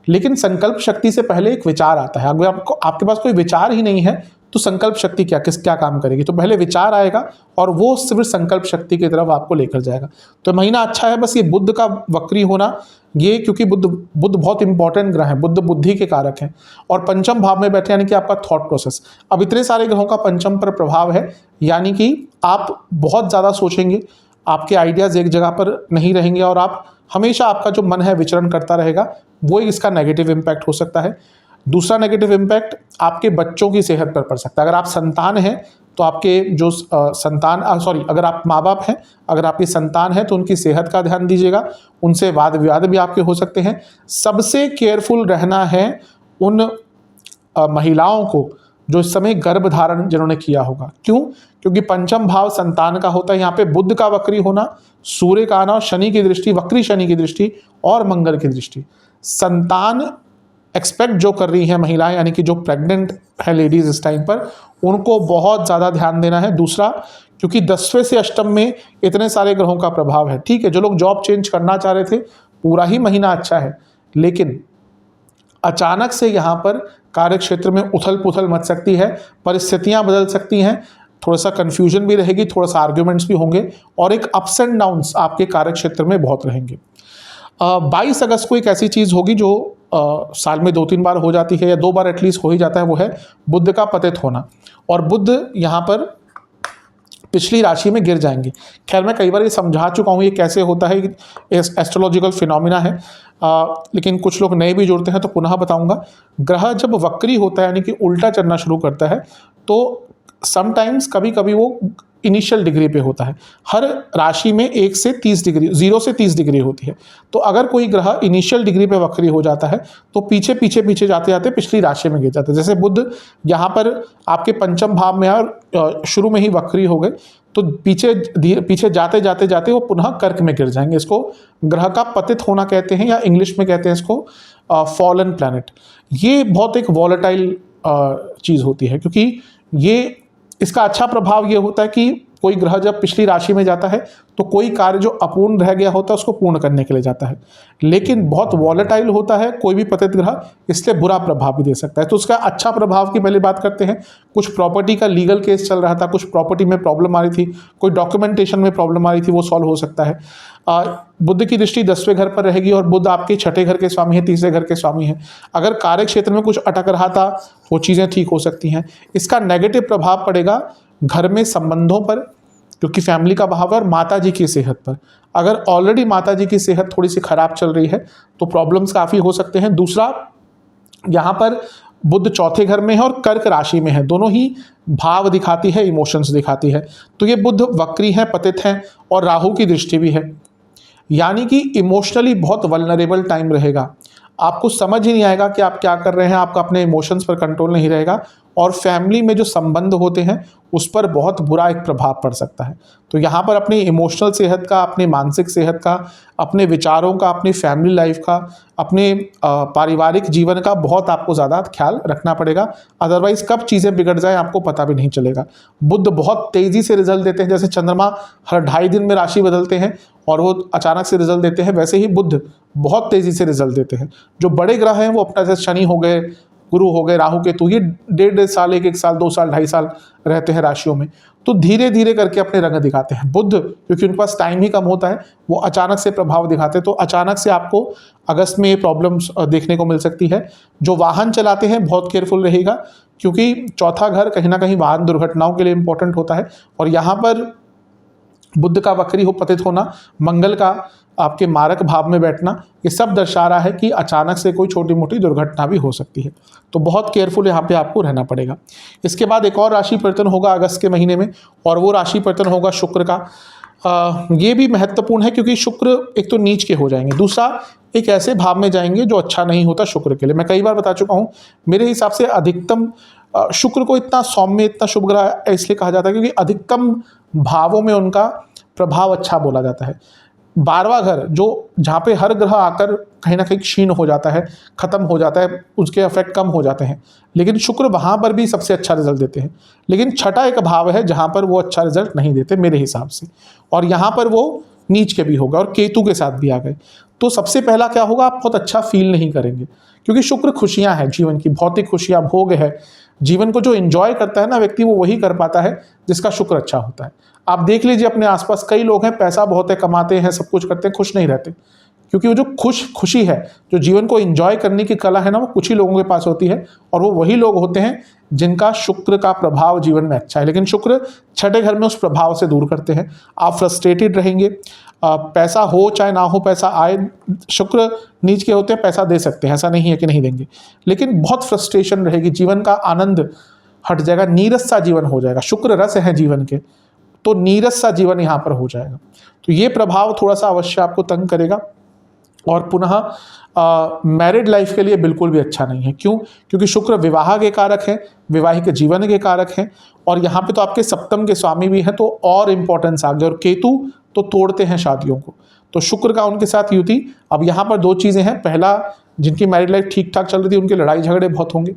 लेकिन संकल्प शक्ति से पहले एक विचार आता है। अगर आपके पास कोई विचार ही नहीं है तो संकल्प शक्ति क्या काम करेगी, तो पहले विचार आएगा और वो सिर्फ संकल्प शक्ति की तरफ आपको लेकर जाएगा। तो महीना अच्छा है, बस ये बुध का वक्री होना, ये क्योंकि बुध बहुत इंपॉर्टेंट ग्रह है, बुध बुद्धि के कारक हैं और पंचम भाव में बैठे, यानी कि आपका थॉट प्रोसेस। अब इतने सारे ग्रहों का पंचम पर प्रभाव है, यानी कि आप बहुत ज़्यादा सोचेंगे, आपके आइडियाज़ एक जगह पर नहीं रहेंगे और आप हमेशा, आपका जो मन है विचरण करता रहेगा, वो इसका नेगेटिव इम्पैक्ट हो सकता है। दूसरा नेगेटिव इम्पैक्ट आपके बच्चों की सेहत पर पड़ सकता है। अगर आप संतान हैं तो आपके जो अगर आप माँ बाप हैं, अगर आपकी संतान है तो उनकी सेहत का ध्यान दीजिएगा, उनसे वाद विवाद भी आपके हो सकते हैं। सबसे केयरफुल रहना है उन महिलाओं को जो इस समय गर्भ धारण जिन्होंने किया होगा। क्यों? क्योंकि पंचम भाव संतान का होता है, यहाँ पे बुध का वक्री होना, सूर्य का आना, शनि की दृष्टि, वक्री शनि की दृष्टि और मंगल की दृष्टि, संतान एक्सपेक्ट जो कर रही हैं महिलाएं, यानी कि जो प्रेग्नेंट है लेडीज इस टाइम पर, उनको बहुत ज़्यादा ध्यान देना है। दूसरा, क्योंकि 10वें से अष्टम में इतने सारे ग्रहों का प्रभाव है, ठीक है, जो लोग जॉब चेंज करना चाह रहे थे, पूरा ही महीना अच्छा है, लेकिन अचानक से यहाँ पर कार्य क्षेत्र में उथल पुथल मच सकती है, परिस्थितियाँ बदल सकती हैं, थोड़ा सा कन्फ्यूजन भी रहेगी, थोड़ा सा आर्ग्यूमेंट्स भी होंगे और एक अप्स एंड डाउन्स आपके कार्य क्षेत्र में बहुत रहेंगे। 22 अगस्त को एक ऐसी चीज़ होगी जो साल में 2-3 बार हो जाती है, या 2 बार एटलीस्ट हो ही जाता है, वो है बुध का पतित होना, और बुध यहाँ पर पिछली राशि में गिर जाएंगे। खैर मैं कई बार ये समझा चुका हूँ ये कैसे होता है, एस्ट्रोलॉजिकल फिनोमिना है, लेकिन कुछ लोग नए भी जुड़ते हैं तो पुनः बताऊंगा। ग्रह जब वक्री होता है, यानी कि उल्टा चलना शुरू करता है, तो समटाइम्स कभी कभी वो इनिशियल डिग्री पे होता है। हर राशि में 1 से 30 डिग्री, 0 से 30 डिग्री होती है। तो अगर कोई ग्रह इनिशियल डिग्री पे वक्री हो जाता है तो पीछे जाते जाते पिछली राशि में गिर जाता है। जैसे बुध यहाँ पर आपके पंचम भाव में और शुरू में ही वक्री हो गए, तो पीछे जाते जाते वो पुनः कर्क में गिर जाएंगे। इसको ग्रह का पतित होना कहते हैं, या इंग्लिश में कहते हैं इसको फॉलन प्लैनेट। ये बहुत एक वॉलेटाइल चीज़ होती है, क्योंकि ये इसका अच्छा प्रभाव ये होता है कि कोई ग्रह जब पिछली राशि में जाता है तो कोई कार्य जो अपूर्ण रह गया होता है उसको पूर्ण करने के लिए जाता है, लेकिन बहुत वॉलेटाइल होता है कोई भी पतित ग्रह, इसलिए बुरा प्रभाव भी दे सकता है। तो उसका अच्छा प्रभाव की पहले बात करते हैं। कुछ प्रॉपर्टी का लीगल केस चल रहा था, कुछ प्रॉपर्टी में प्रॉब्लम आ रही थी, कोई डॉक्यूमेंटेशन में प्रॉब्लम आ रही थी, वो सॉल्व हो सकता है। बुध की दृष्टि 10वें घर पर रहेगी और बुध आपके छठे घर के स्वामी है, तीसरे घर के स्वामी है। अगर कार्य क्षेत्र में कुछ अटक रहा था वो चीज़ें ठीक हो सकती हैं। इसका नेगेटिव प्रभाव पड़ेगा घर में संबंधों पर, क्योंकि फैमिली का भाव है, और माता जी की सेहत पर। अगर ऑलरेडी माता जी की सेहत थोड़ी सी खराब चल रही है तो प्रॉब्लम्स काफ़ी हो सकते हैं। दूसरा, यहाँ पर बुध चौथे घर में है और कर्क राशि में है, दोनों ही भाव दिखाती है, इमोशंस दिखाती है। तो ये बुध वक्री है, पतित है और राहु की दृष्टि भी है, यानी कि इमोशनली बहुत वल्नरेबल टाइम रहेगा। आपको समझ ही नहीं आएगा कि आप क्या कर रहे हैं, आपका अपने इमोशंस पर कंट्रोल नहीं रहेगा और फैमिली में जो संबंध होते हैं उस पर बहुत बुरा एक प्रभाव पड़ सकता है। तो यहाँ पर अपनी इमोशनल सेहत का, अपनी मानसिक सेहत का, अपने विचारों का, अपनी फैमिली लाइफ का, अपने पारिवारिक जीवन का बहुत आपको ज़्यादा ख्याल रखना पड़ेगा। अदरवाइज़ कब चीज़ें बिगड़ जाएँ आपको पता भी नहीं चलेगा। बुध बहुत तेज़ी से रिजल्ट देते हैं, जैसे चंद्रमा हर 2.5 दिन में राशि बदलते हैं और वो अचानक से रिजल्ट देते हैं, वैसे ही बुध बहुत तेज़ी से रिजल्ट देते हैं। जो बड़े ग्रह हैं वो अपना, जैसे शनि हो गए, गुरु हो गए, राहु केतु, ये 1.5 साल, 1 साल, 2 साल, 2.5 साल रहते हैं राशियों में, तो धीरे धीरे करके अपने रंग दिखाते हैं। बुध क्योंकि उनके पास टाइम ही कम होता है, वो अचानक से प्रभाव दिखाते हैं। तो अचानक से आपको अगस्त में ये प्रॉब्लम्स देखने को मिल सकती है। जो वाहन चलाते हैं बहुत केयरफुल रहेगा, क्योंकि चौथा घर कहीं ना कहीं वाहन दुर्घटनाओं के लिए इंपॉर्टेंट होता है। और यहाँ पर बुध का वक्री हो पतित होना, मंगल का आपके मारक भाव में बैठना, ये सब दर्शा रहा है कि अचानक से कोई छोटी मोटी दुर्घटना भी हो सकती है। तो बहुत केयरफुल यहाँ पे आपको रहना पड़ेगा। इसके बाद एक और राशि परिवर्तन होगा अगस्त के महीने में, और वो राशि परिवर्तन होगा शुक्र का। ये भी महत्वपूर्ण है क्योंकि शुक्र एक तो नीच के हो जाएंगे, दूसरा एक ऐसे भाव में जाएंगे जो अच्छा नहीं होता शुक्र के लिए। मैं कई बार बता चुका हूँ, मेरे हिसाब से अधिकतम शुक्र को इतना सौम्य, इतना शुभ ग्रह इसलिए कहा जाता है क्योंकि अधिकतम भावों में उनका प्रभाव अच्छा बोला जाता है। 12वां घर जो जहाँ पे हर ग्रह आकर कहीं ना कहीं क्षीण हो जाता है, खत्म हो जाता है, उसके इफेक्ट कम हो जाते हैं, लेकिन शुक्र वहाँ पर भी सबसे अच्छा रिजल्ट देते हैं। लेकिन छठा एक भाव है जहाँ पर वो अच्छा रिजल्ट नहीं देते मेरे हिसाब से, और यहाँ पर वो नीच के भी होगा और केतु के साथ भी आ गए। तो सबसे पहला क्या होगा, आप बहुत अच्छा फील नहीं करेंगे, क्योंकि शुक्र खुशियाँ हैं, जीवन की भौतिक खुशियाँ, भोग है। जीवन को जो एंजॉय करता है ना व्यक्ति, वो वही कर पाता है जिसका शुक्र अच्छा होता है। आप देख लीजिए अपने आसपास कई लोग हैं, पैसा बहुत है, कमाते हैं, सब कुछ करते हैं, खुश नहीं रहते, क्योंकि वो जो खुशी है, जो जीवन को एंजॉय करने की कला है ना, वो कुछ ही लोगों के पास होती है, और वो वही लोग होते हैं जिनका शुक्र का प्रभाव जीवन में अच्छा है। लेकिन शुक्र छठे घर में उस प्रभाव से दूर करते हैं। आप फ्रस्ट्रेटेड रहेंगे, पैसा हो चाहे ना हो, पैसा आए, शुक्र नीच के होते हैं, पैसा दे सकते हैं, ऐसा नहीं है कि नहीं देंगे, लेकिन बहुत फ्रस्ट्रेशन रहेगी, जीवन का आनंद हट जाएगा, नीरस सा जीवन हो जाएगा। शुक्र रस है जीवन के, तो नीरस सा जीवन यहाँ पर हो जाएगा। तो ये प्रभाव थोड़ा सा अवश्य आपको तंग करेगा, और पुनः मैरिड लाइफ के लिए बिल्कुल भी अच्छा नहीं है। क्यों? क्योंकि शुक्र विवाह के कारक हैं, वैवाहिक जीवन के कारक हैं, और यहाँ पे तो आपके सप्तम के स्वामी भी हैं, तो और इम्पोर्टेंस आ गया। और केतु तो तोड़ते हैं शादियों को, तो शुक्र का उनके साथ युति। अब यहाँ पर दो चीज़ें हैं, पहला, जिनकी मैरिड लाइफ ठीक ठाक चल रही थी उनके लड़ाई झगड़े बहुत होंगे,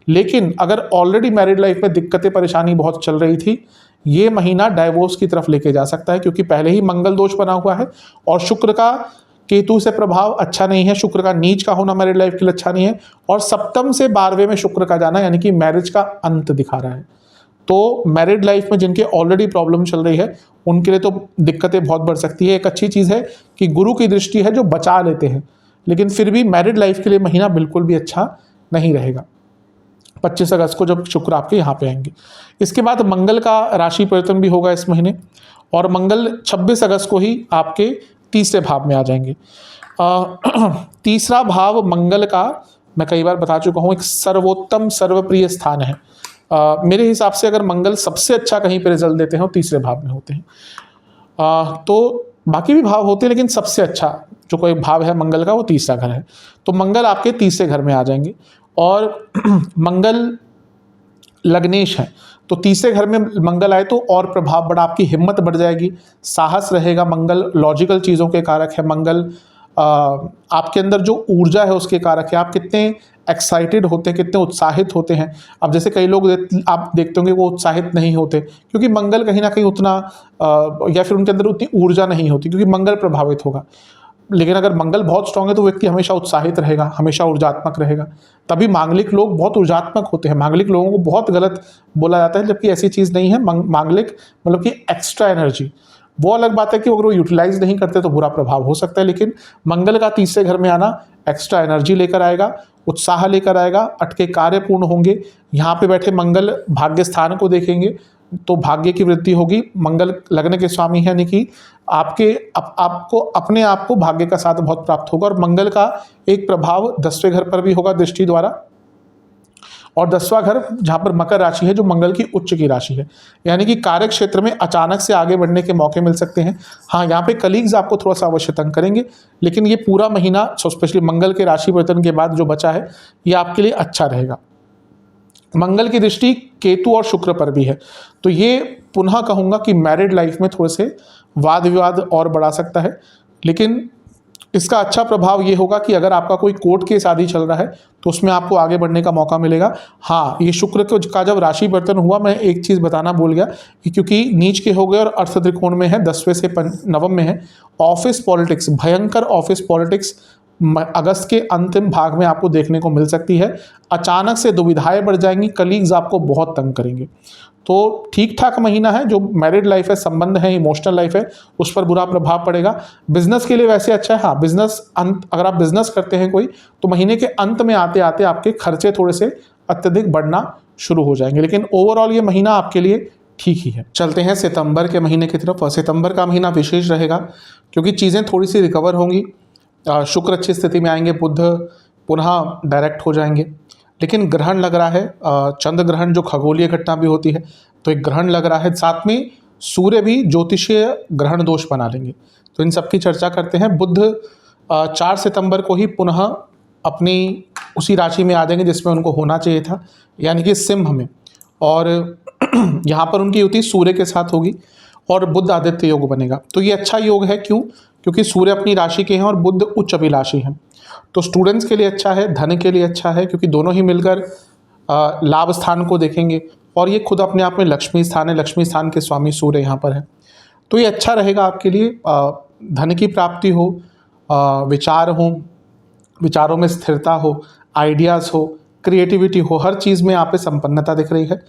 लेकिन अगर ऑलरेडी मैरिड लाइफ में दिक्कतें परेशानी बहुत चल रही थी, ये महीना डाइवोर्स की तरफ लेके जा सकता है, क्योंकि पहले ही मंगल दोष बना हुआ है, और शुक्र का केतु से प्रभाव अच्छा नहीं है, शुक्र का नीच का होना मैरिड लाइफ के लिए अच्छा नहीं है, और सप्तम से 12वें में शुक्र का जाना यानी कि मैरिज का अंत दिखा रहा है। तो मैरिड लाइफ में जिनके ऑलरेडी प्रॉब्लम चल रही है उनके लिए तो दिक्कतें बहुत बढ़ सकती है। एक अच्छी चीज़ है कि गुरु की दृष्टि है जो बचा लेते हैं, लेकिन फिर भी मैरिड लाइफ के लिए महीना बिल्कुल भी अच्छा नहीं रहेगा 25 अगस्त को, जब शुक्र आपके यहाँ पे आएंगे। इसके बाद मंगल का राशि परिवर्तन भी होगा इस महीने, और मंगल 26 अगस्त को ही आपके तीसरे भाव में आ जाएंगे। तीसरा भाव मंगल का, मैं कई बार बता चुका हूँ, एक सर्वोत्तम सर्वप्रिय स्थान है। मेरे हिसाब से अगर मंगल सबसे अच्छा कहीं पर रिजल्ट देते हैं वो तीसरे भाव में होते हैं। तो बाकी भी भाव होते हैं, लेकिन सबसे अच्छा जो कोई भाव है मंगल का वो तीसरा घर है। तो मंगल आपके तीसरे घर में आ जाएंगे, और मंगल लग्नेश है, तो तीसरे घर में मंगल आए तो और प्रभाव बढ़ा, आपकी हिम्मत बढ़ जाएगी, साहस रहेगा। मंगल लॉजिकल चीज़ों के कारक है। मंगल आपके अंदर जो ऊर्जा है उसके कारक है। आप कितने एक्साइटेड होते हैं, कितने उत्साहित होते हैं। अब जैसे कई लोग आप देखते होंगे वो उत्साहित नहीं होते, क्योंकि मंगल कहीं ना कहीं उतना या फिर उनके अंदर उतनी ऊर्जा नहीं होती, क्योंकि मंगल प्रभावित होगा। लेकिन अगर मंगल बहुत स्ट्रांग है तो व्यक्ति हमेशा उत्साहित रहेगा, हमेशा ऊर्जात्मक रहेगा। तभी मांगलिक लोग बहुत ऊर्जात्मक होते हैं। मांगलिक लोगों को बहुत गलत बोला जाता है, जबकि ऐसी चीज़ नहीं है। मांगलिक मतलब कि एक्स्ट्रा एनर्जी, वो अलग बात है कि अगर वो यूटिलाइज नहीं करते तो बुरा प्रभाव हो सकता है। लेकिन मंगल का तीसरे घर में आना एक्स्ट्रा एनर्जी लेकर आएगा, उत्साह लेकर आएगा, अटके कार्य पूर्ण होंगे। यहाँ पे बैठे मंगल भाग्य स्थान को देखेंगे तो भाग्य की वृद्धि होगी। मंगल लग्न के स्वामी है, यानी कि आपको अपने आप को भाग्य का साथ बहुत प्राप्त होगा। और मंगल का एक प्रभाव 10वें घर पर भी होगा दृष्टि द्वारा, और 10वां घर जहाँ पर मकर राशि है जो मंगल की उच्च की राशि है, यानी कि कार्य क्षेत्र में अचानक से आगे बढ़ने के मौके मिल सकते हैं। हाँ, यहाँ पे कलीग्स आपको थोड़ा सा अवश्य तंग करेंगे, लेकिन ये पूरा महीना स्पेशली मंगल के राशि परिवर्तन के बाद जो बचा है ये आपके लिए अच्छा रहेगा। मंगल की दृष्टि केतु और शुक्र पर भी है, तो ये पुनः कहूँगा कि मैरिड लाइफ में थोड़े से वाद विवाद और बढ़ा सकता है। लेकिन इसका अच्छा प्रभाव ये होगा कि अगर आपका कोई कोर्ट केस आदि चल रहा है तो उसमें आपको आगे बढ़ने का मौका मिलेगा। हाँ, ये शुक्र का जब राशि परिवर्तन हुआ, मैं एक चीज़ बताना भूल गया कि क्योंकि नीच के हो गए और अर्थ त्रिकोण में है, 10वें से नवम में है, ऑफिस पॉलिटिक्स, भयंकर ऑफिस पॉलिटिक्स अगस्त के अंतिम भाग में आपको देखने को मिल सकती है। अचानक से दुविधाएं बढ़ जाएंगी, कलीग्स आपको बहुत तंग करेंगे। तो ठीक ठाक महीना है, जो मैरिड लाइफ है, संबंध है, इमोशनल लाइफ है, उस पर बुरा प्रभाव पड़ेगा। बिजनेस के लिए वैसे अच्छा है। हाँ, बिजनेस अगर आप बिजनेस करते हैं कोई, तो महीने के अंत में आते आते आपके खर्चे थोड़े से अत्यधिक बढ़ना शुरू हो जाएंगे, लेकिन ओवरऑल ये महीना आपके लिए ठीक ही है। चलते हैं सितंबर के महीने की तरफ। सितंबर का महीना विशेष रहेगा क्योंकि चीज़ें थोड़ी सी रिकवर होंगी। शुक्र अच्छी स्थिति में आएंगे, बुध पुनः डायरेक्ट हो जाएंगे, लेकिन ग्रहण लग रहा है, चंद्र ग्रहण जो खगोलीय घटना भी होती है, तो एक ग्रहण लग रहा है, साथ में सूर्य भी ज्योतिषीय ग्रहण दोष बना लेंगे। तो इन सब की चर्चा करते हैं। बुध 4 सितंबर को ही पुनः अपनी उसी राशि में आ जाएंगे जिसमें उनको होना चाहिए था, यानी कि सिंह में, और यहाँ पर उनकी युति सूर्य के साथ होगी और बुध आदित्य योग बनेगा। तो ये अच्छा योग है। क्यों? क्योंकि सूर्य अपनी राशि के हैं और बुध उच्च अभिलाषी हैं। तो स्टूडेंट्स के लिए अच्छा है, धन के लिए अच्छा है, क्योंकि दोनों ही मिलकर लाभ स्थान को देखेंगे, और ये खुद अपने आप में लक्ष्मी स्थान है, लक्ष्मी स्थान के स्वामी सूर्य यहाँ पर है। तो ये अच्छा रहेगा आपके लिए। धन की प्राप्ति हो, विचार हो, विचारों में स्थिरता हो, आइडियाज़ हो, क्रिएटिविटी हो, हर चीज़ में यहाँ पे संपन्नता दिख रही है।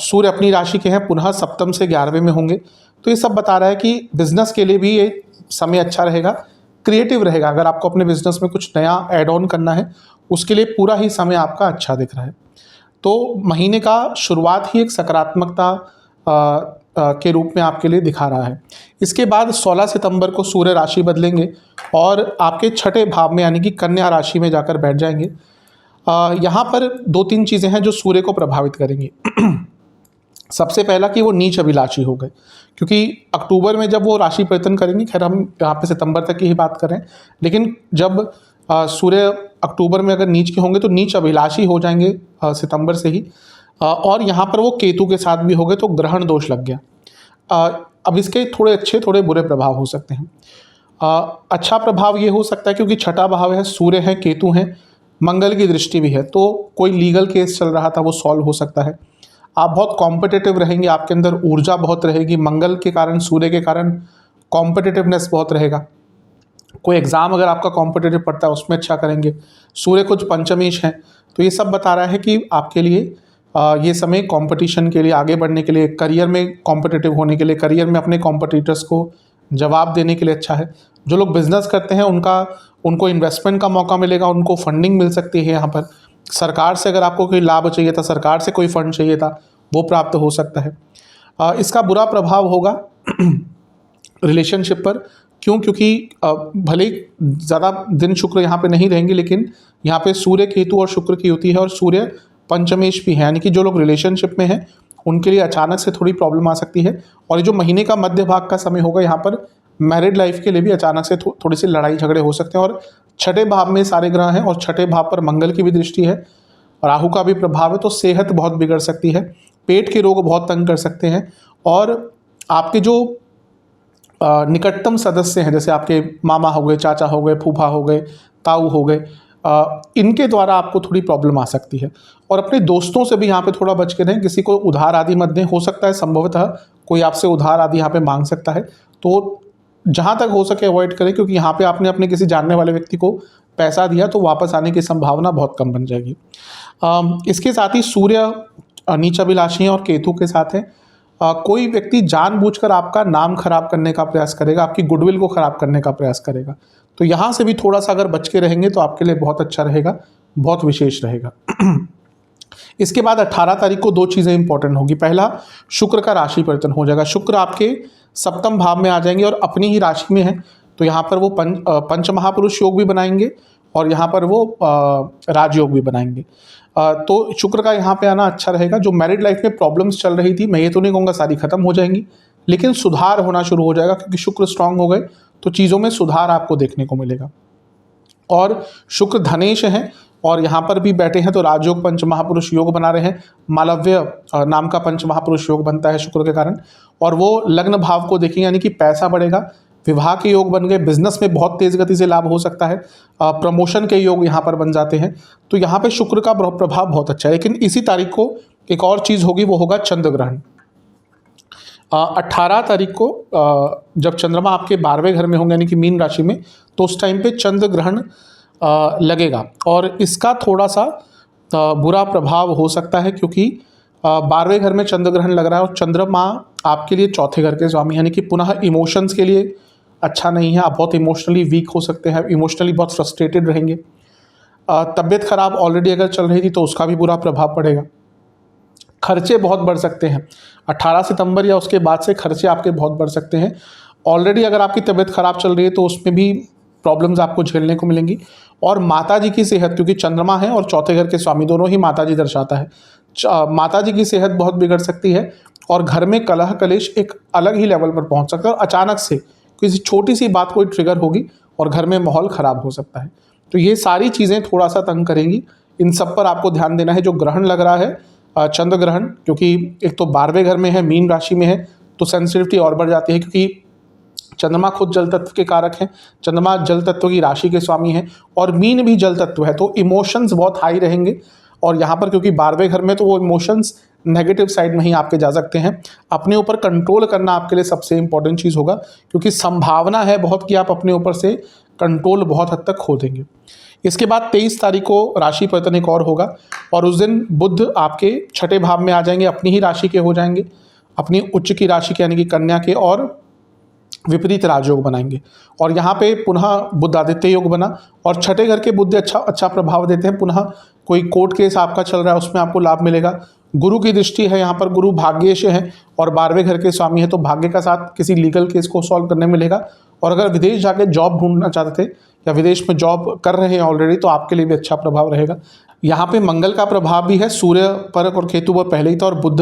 सूर्य अपनी राशि के हैं, पुनः सप्तम से 11वें में होंगे। तो ये सब बता रहा है कि बिजनेस के लिए भी ये समय अच्छा रहेगा, क्रिएटिव रहेगा। अगर आपको अपने बिजनेस में कुछ नया ऐड ऑन करना है, उसके लिए पूरा ही समय आपका अच्छा दिख रहा है। तो महीने का शुरुआत ही एक सकारात्मकता के रूप में आपके लिए दिखा रहा है। इसके बाद 16 सितंबर को सूर्य राशि बदलेंगे और आपके छठे भाव में, यानी कि कन्या राशि में जाकर बैठ जाएंगे। यहाँ पर 2-3 चीज़ें हैं जो सूर्य को प्रभावित करेंगी। सबसे पहला कि वो नीच अभिलाषी हो गए, क्योंकि अक्टूबर में जब वो राशि परिवर्तन करेंगे, खैर हम यहाँ पे सितंबर तक की ही बात करें, लेकिन जब सूर्य अक्टूबर में अगर नीच के होंगे तो नीच अभिलाषी हो जाएंगे सितंबर से ही, और यहाँ पर वो केतु के साथ भी हो गए, तो ग्रहण दोष लग गया। अब इसके थोड़े अच्छे थोड़े बुरे प्रभाव हो सकते हैं। अच्छा प्रभाव ये हो सकता है क्योंकि छठा भाव है, सूर्य है, केतु है, मंगल की दृष्टि भी है, तो कोई लीगल केस चल रहा था वो सॉल्व हो सकता है। आप बहुत कॉम्पिटिटिव रहेंगे, आपके अंदर ऊर्जा बहुत रहेगी, मंगल के कारण, सूर्य के कारण कॉम्पिटिटिवनेस बहुत रहेगा। कोई एग्ज़ाम अगर आपका कॉम्पिटिटिव पड़ता है उसमें अच्छा करेंगे। सूर्य कुछ पंचमेश हैं, तो ये सब बता रहा है कि आपके लिए ये समय कंपटीशन के लिए, आगे बढ़ने के लिए, करियर में कॉम्पिटिटिव होने के लिए, करियर में अपने कॉम्पिटिटर्स को जवाब देने के लिए अच्छा है। जो लोग बिजनेस करते हैं उनको इन्वेस्टमेंट का मौका मिलेगा, उनको फंडिंग मिल सकती है। यहाँ पर सरकार से अगर आपको कोई लाभ चाहिए था, सरकार से कोई फंड चाहिए था, वो प्राप्त हो सकता है। इसका बुरा प्रभाव होगा रिलेशनशिप पर। क्यों? क्योंकि भले ही ज़्यादा दिन शुक्र यहाँ पे नहीं रहेंगे, लेकिन यहाँ पे सूर्य, केतु और शुक्र की युति है, और सूर्य पंचमेश भी है, यानी कि जो लोग रिलेशनशिप में हैं उनके लिए अचानक से थोड़ी प्रॉब्लम आ सकती है। और ये जो महीने का मध्य भाग का समय होगा, यहाँ पर मैरिड लाइफ के लिए भी अचानक से थोड़ी सी लड़ाई झगड़े हो सकते हैं। और छठे भाव में सारे ग्रह हैं, और छठे भाव पर मंगल की भी दृष्टि है, राहु का भी प्रभाव है, तो सेहत बहुत बिगड़ सकती है, पेट के रोग बहुत तंग कर सकते हैं। और आपके जो निकटतम सदस्य हैं, जैसे आपके मामा हो गए, चाचा हो गए, फूफा हो गए, ताऊ हो गए, इनके द्वारा आपको थोड़ी प्रॉब्लम आ सकती है। और अपने दोस्तों से भी यहाँ पे थोड़ा बच के रहें, किसी को उधार आदि मत दें। हो सकता है संभवतः कोई आपसे उधार आदि यहाँ पे मांग सकता है, तो जहाँ तक हो सके अवॉइड करें, क्योंकि यहाँ पे आपने अपने किसी जानने वाले व्यक्ति को पैसा दिया तो वापस आने की संभावना बहुत कम बन जाएगी। इसके साथ ही सूर्य नीच अभिलाषी हैं और केतु के साथ हैं। कोई व्यक्ति जानबूझकर आपका नाम खराब करने का प्रयास करेगा, आपकी गुडविल को खराब करने का प्रयास करेगा, तो यहाँ से भी थोड़ा सा अगर बच के रहेंगे तो आपके लिए बहुत अच्छा रहेगा, बहुत विशेष रहेगा। इसके बाद 18 तारीख को 2 चीज़ें इंपॉर्टेंट होगी। पहला, शुक्र का राशि परिवर्तन हो जाएगा। शुक्र आपके सप्तम भाव में आ जाएंगे और अपनी ही राशि में है, तो यहाँ पर वो पंच महापुरुष योग भी बनाएंगे और यहाँ पर वो राजयोग भी बनाएंगे। तो शुक्र का यहाँ पे आना अच्छा रहेगा। जो मैरिड लाइफ में प्रॉब्लम्स चल रही थी, मैं ये तो नहीं कहूँगा सारी खत्म हो जाएंगी, लेकिन सुधार होना शुरू हो जाएगा, क्योंकि शुक्र स्ट्रांग हो गए तो चीज़ों में सुधार आपको देखने को मिलेगा। और शुक्र धनेश हैं और यहाँ पर भी बैठे हैं तो राजयोग पंच महापुरुष योग बना रहे हैं। मालव्य नाम का पंच महापुरुष योग बनता है शुक्र के कारण, और वो लग्न भाव को देखेंगे, यानी कि पैसा बढ़ेगा, विवाह के योग बन गए, बिजनेस में बहुत तेज गति से लाभ हो सकता है, प्रमोशन के योग यहाँ पर बन जाते हैं। तो यहाँ पे शुक्र का प्रभाव बहुत अच्छा है। लेकिन इसी तारीख को एक और चीज़ होगी, वो होगा चंद्र ग्रहण। 18 तारीख को जब चंद्रमा आपके 12वें घर में होंगे, यानी कि मीन राशि में, तो उस टाइम पे चंद्र ग्रहण लगेगा, और इसका थोड़ा सा बुरा प्रभाव हो सकता है, क्योंकि 12वें घर में चंद्र ग्रहण लग रहा है और चंद्रमा आपके लिए चौथे घर के स्वामी, यानी कि पुनः इमोशंस के लिए अच्छा नहीं है। आप बहुत इमोशनली वीक हो सकते हैं, इमोशनली बहुत फ्रस्ट्रेटेड रहेंगे। तबीयत खराब ऑलरेडी अगर चल रही थी तो उसका भी बुरा प्रभाव पड़ेगा। खर्चे बहुत बढ़ सकते हैं 18 सितंबर या उसके बाद से, खर्चे आपके बहुत बढ़ सकते हैं। ऑलरेडी अगर आपकी तबीयत खराब चल रही है तो उसमें भी प्रॉब्लम्स आपको झेलने को मिलेंगी। और माता जी की सेहत, क्योंकि चंद्रमा है और चौथे घर के स्वामी दोनों ही माता जी दर्शाता है, माता जी की सेहत बहुत बिगड़ सकती है, और घर में कलह कलेश एक अलग ही लेवल पर पहुंच सकता है, और अचानक से किसी छोटी सी बात कोई ट्रिगर होगी और घर में माहौल ख़राब हो सकता है। तो ये सारी चीज़ें थोड़ा सा तंग करेंगी, इन सब पर आपको ध्यान देना है। जो ग्रहण लग रहा है चंद्र ग्रहण, क्योंकि एक तो 12वें घर में है, मीन राशि में है, तो सेंसिटिविटी और बढ़ जाती है, क्योंकि चंद्रमा खुद जल तत्व के कारक हैं, चंद्रमा जल तत्व की राशि के स्वामी हैं, और मीन भी जल तत्व है, तो इमोशंस बहुत हाई रहेंगे। और यहाँ पर क्योंकि 12वें घर में, तो वो इमोशंस नेगेटिव साइड में ही आपके जा सकते हैं। अपने ऊपर कंट्रोल करना आपके लिए सबसे इंपॉर्टेंट चीज़ होगा, क्योंकि संभावना है बहुत कि आप अपने ऊपर से कंट्रोल बहुत हद तक खो देंगे। इसके बाद 23 तारीख को राशि परिवर्तन एक और होगा, और उस दिन बुध आपके छठे भाव में आ जाएंगे, अपनी ही राशि के हो जाएंगे, अपनी उच्च की राशि के यानी कि कन्या के, और विपरीत राजयोग बनाएंगे। और यहाँ पे पुनः बुध आदित्य योग बना, और छठे घर के बुध अच्छा प्रभाव देते हैं। पुनः कोई कोर्ट केस आपका चल रहा है उसमें आपको लाभ मिलेगा। गुरु की दृष्टि है, यहाँ पर गुरु भाग्येश है और 12वें घर के स्वामी है, तो भाग्य का साथ किसी लीगल केस को सॉल्व करने में मिलेगा। और अगर विदेश जाके जॉब ढूंढना चाहते थे या विदेश में जॉब कर रहे हैं ऑलरेडी, तो आपके लिए भी अच्छा प्रभाव रहेगा। यहाँ पे मंगल का प्रभाव भी है, सूर्य पर और केतु पर पहले ही था, और बुध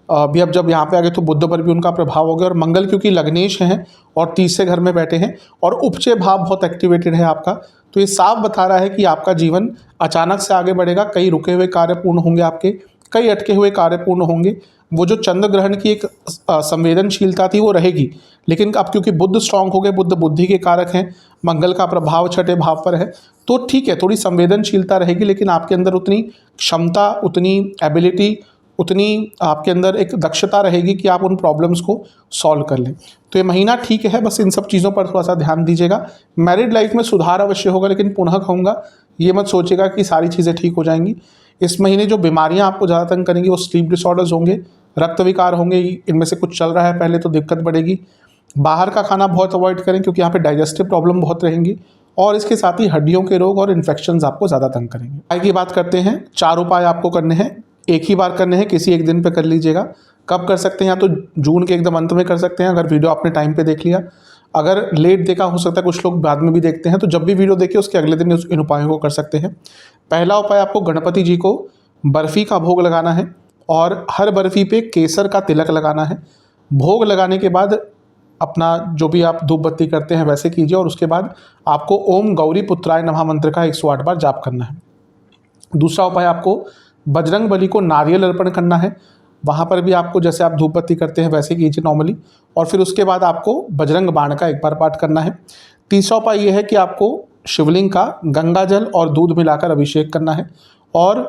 भी अब जब यहाँ पे आ गए तो बुध पर भी उनका प्रभाव हो गया। और मंगल क्योंकि लग्नेश हैं और तीसरे घर में बैठे हैं, और उपचय भाव बहुत एक्टिवेटेड है आपका, तो ये साफ बता रहा है कि आपका जीवन अचानक से आगे बढ़ेगा। कई रुके हुए कार्य पूर्ण होंगे आपके, कई अटके हुए कार्य पूर्ण होंगे। वो जो चंद्र ग्रहण की एक संवेदनशीलता थी वो रहेगी, लेकिन अब क्योंकि बुध स्ट्रांग हो गए, बुध बुद्धि के कारक हैं, मंगल का प्रभाव छठे भाव पर है, तो ठीक है, थोड़ी संवेदनशीलता रहेगी, लेकिन आपके अंदर उतनी क्षमता, उतनी एबिलिटी, उतनी आपके अंदर एक दक्षता रहेगी कि आप उन प्रॉब्लम्स को सॉल्व कर लें। तो ये महीना ठीक है, बस इन सब चीज़ों पर थोड़ा सा ध्यान दीजिएगा। मैरिड लाइफ में सुधार अवश्य होगा, लेकिन पुनः कहूँगा ये मत सोचिएगा कि सारी चीज़ें ठीक हो जाएंगी। इस महीने जो बीमारियां आपको ज़्यादा तंग करेंगी वो स्लीप डिसऑर्डर्स होंगे, रक्त विकार होंगे, इनमें से कुछ चल रहा है पहले तो दिक्कत बढ़ेगी। बाहर का खाना बहुत अवॉइड करें, क्योंकि यहाँ पे डाइजेस्टिव प्रॉब्लम बहुत रहेंगी, और इसके साथ ही हड्डियों के रोग और इन्फेक्शंस आपको ज़्यादा तंग करेंगे। उपाय की बात करते हैं, 4 उपाय आपको करने हैं, एक ही बार करने हैं, किसी एक दिन पे कर लीजिएगा। कब कर सकते हैं? या तो जून के एकदम अंत में कर सकते हैं, अगर वीडियो आपने टाइम पे देख लिया। अगर लेट देखा, हो सकता है कुछ लोग बाद में भी देखते हैं, तो जब भी वीडियो देखिए उसके अगले दिन इन उपायों को कर सकते हैं। पहला उपाय, आपको गणपति जी को बर्फ़ी का भोग लगाना है, और हर बर्फ़ी पे केसर का तिलक लगाना है। भोग लगाने के बाद अपना जो भी आप धूप बत्ती करते हैं वैसे कीजिए, और उसके बाद आपको ओम गौरी पुत्राय नमः मंत्र का 108 बार जाप करना है। दूसरा उपाय, आपको बजरंग बली को नारियल अर्पण करना है। वहाँ पर भी आपको जैसे आप धूप बत्ती करते हैं वैसे कीजिए नॉर्मली, और फिर उसके बाद आपको बजरंग बाण का 1 बार पाठ करना है। तीसरा उपाय यह है कि आपको शिवलिंग का गंगा जल और दूध मिलाकर अभिषेक करना है, और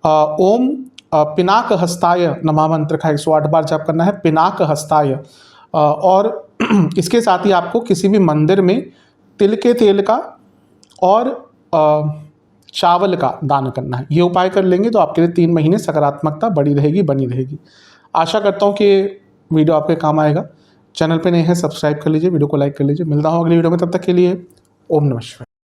ओम पिनाक हस्ताय नमः मंत्र का 108 बार जाप करना है, पिनाक हस्ताय। और इसके साथ ही आपको किसी भी मंदिर में तिल के तेल का और चावल का दान करना है। ये उपाय कर लेंगे तो आपके लिए 3 महीने सकारात्मकता बनी रहेगी। आशा करता हूँ कि वीडियो आपके काम आएगा। चैनल पे नए हैं सब्सक्राइब कर लीजिए, वीडियो को लाइक कर लीजिए। मिलता हूँ अगली वीडियो में, तब तक के लिए ओम नमः शिवाय।